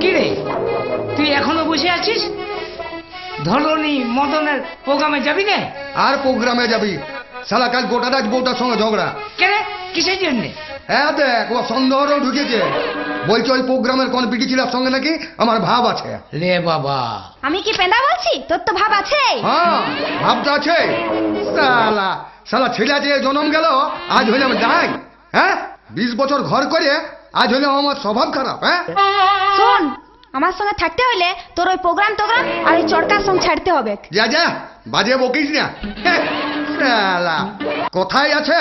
কিরে তুই এখনো বসে আছিস? ধরনি মদনের প্রোগ্রামে যাবি না? আর প্রোগ্রামে যাবি? শালা কাল গোটা রাত বউটার সঙ্গে ঝগড়া। কেন, কিসের জন্য? হ্যাঁ দেখ, ও সন্দেহও ঢুকেছে। বলছে ওই প্রোগ্রামের কমিটি ছিলার সঙ্গে নাকি আমার ভাব আছে। রে বাবা, আমি কি পেন্দা বলছি? তোর তো ভাব আছে। হ্যাঁ, ভাবটা আছে। শালা শালা ছেলে যে জন্ম গেল আজ হইলে আমি যাই? হ্যাঁ, 20 বছর ঘর করে আজ হইলে আমার স্বভাব খারাপ। হ্যাঁ শোন, আমার সঙ্গে থাকতে হইলে তোর ওই প্রোগ্রাম আর ওই চরকার সঙ্গ ছাড়তে হবে। যা যা, বাজে বকিস না। শালা কোথায় আছে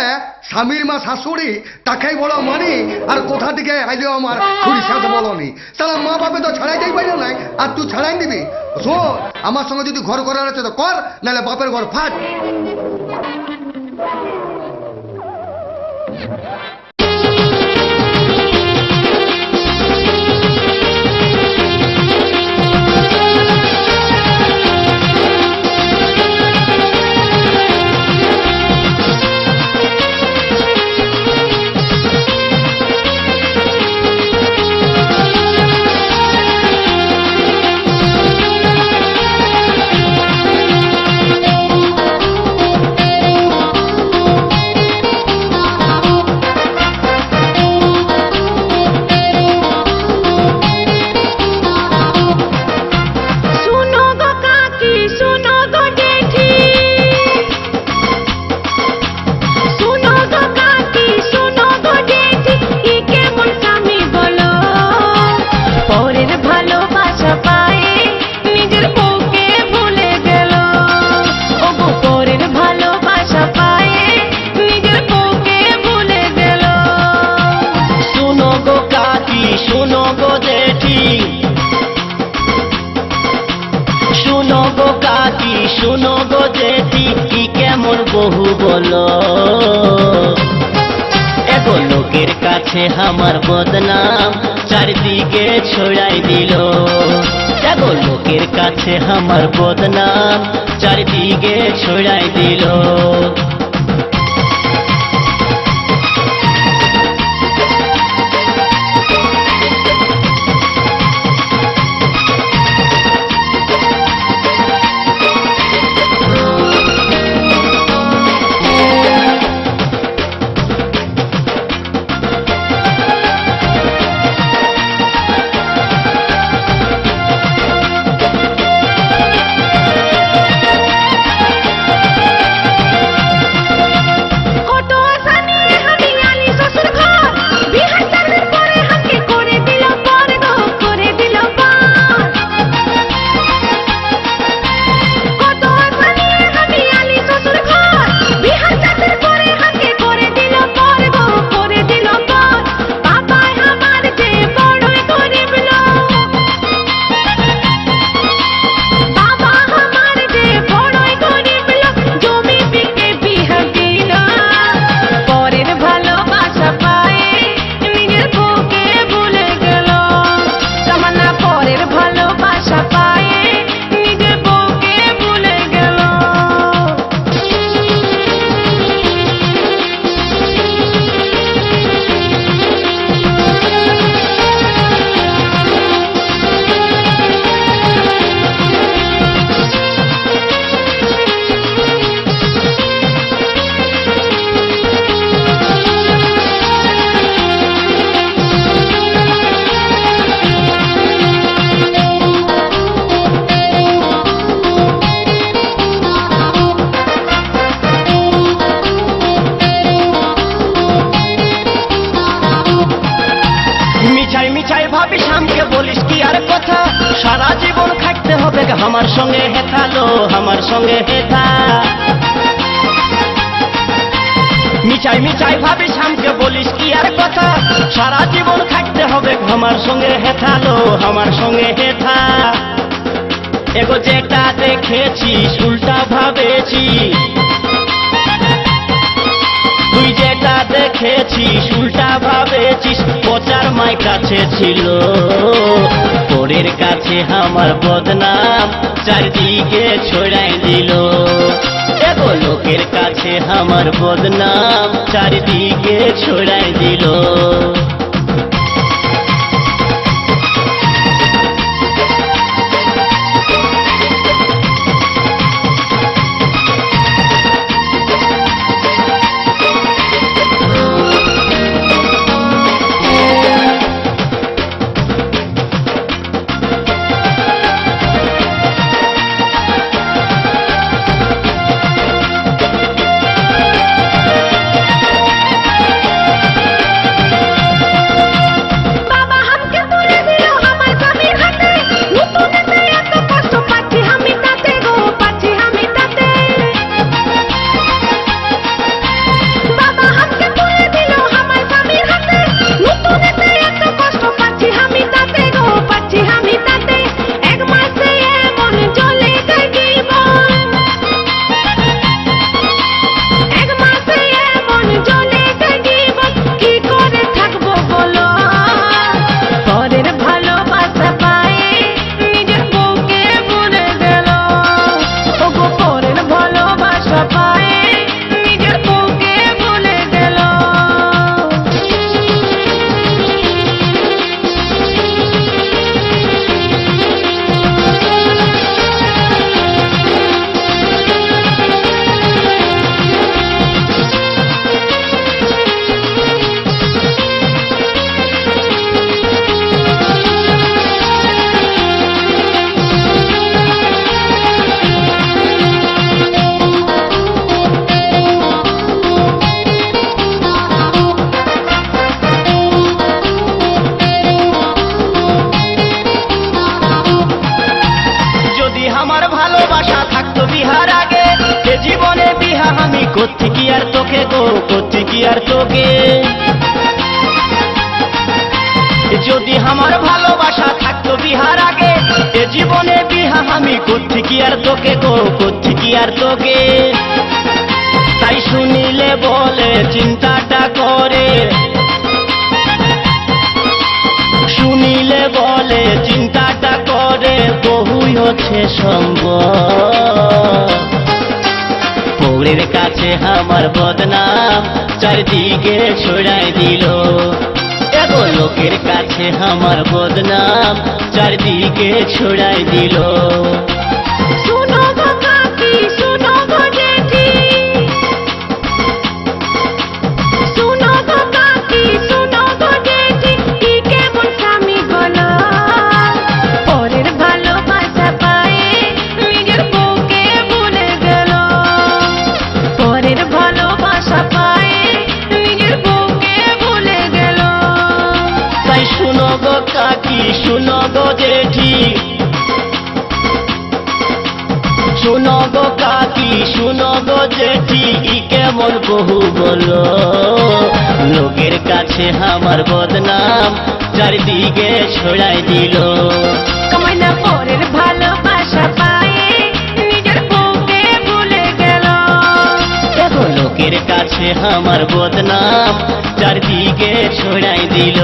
স্বামীর মা শাশুড়ি তাকেই বলো মানি, আর কোথা থেকে আইলেও আমার খুড়ির সাথে বলনি। শালা মা বাপে তো ছাড়াইতেই পারল নাই, আর তুই ছাড়াই দিবি? শোন, আমার সঙ্গে যদি ঘর করার আছে তো কর, নাহলে বাপের ঘর ফাট। শুনো গো জেঠি, কি কেমন বহু বলো। এগো লোকের কাছে আমার বদনাম চারিদিকে ছড়াই দিল। এগো লোকের কাছে আমার বদনাম চারিদিকে ছড়াই দিল। আমার সঙ্গে হেথালো, আমার সঙ্গে হেথা মিছাই মিছাই ভাবিস আমাকে বলিস কি আর কথা। সারা জীবন থাকতে হবে আমার সঙ্গে হেথালো, আমার সঙ্গে হেথা। এগো যেটা দেখেছিস উল্টা ভাবেছি, তুই যেটা দেখেছিস উল্টা ভাবেছিস। পচার মাই কাছে ছিল, পরের কাছে আমার বদনাম চারদিকে ছড়াই দিল। এগো লোকের কাছে আমার বদনাম চারদিকে ছড়াই দিল। করছি কি আর তোকে গো, করছি কি আর তোকে। যদি আমার ভালোবাসা থাকতো বিহার আগে, এ জীবনে বিহা আমি করছি কি আর তোকে গো, করছি কি আর তোকে। তাই শুনিলে বলে চিন্তাটা করে, শুনিলে বলে চিন্তাটা করে, বহুই হচ্ছে সম্ভব। পৌরের কাছে আমার বদনাম চারিদিকে ছড়াই দিল, এগো লোকের কাছে আমার বদনাম চারিদিকে ছড়াই দিল। শুনো গো কাকি, শুনো গো জেঠি, শুনো গো কাকি, শুনো গো জেঠি, কি কেমন স্বামী বলো। পরের ভালোবাসা পায়ে নিজের বউকে ভুলে গেল, পরের ভালোবাসা পায়ে নিজের বউকে ভুলে গেল। তাই শুনো গো কাকি, শুনো গো জেঠি, শুনো গো কাকি, শুনো গো জেঠি, ই কেমন বহু বলো। লোকের কাছে আমার বদনাম চারিদিকে ছড়াই দিল। কমাইনা পরের ভালোবাসা পায়ে নিজের বউকে ভুলে গেল। দেখো লোকের কাছে আমার বদনাম চারিদিকে ছড়াই দিল।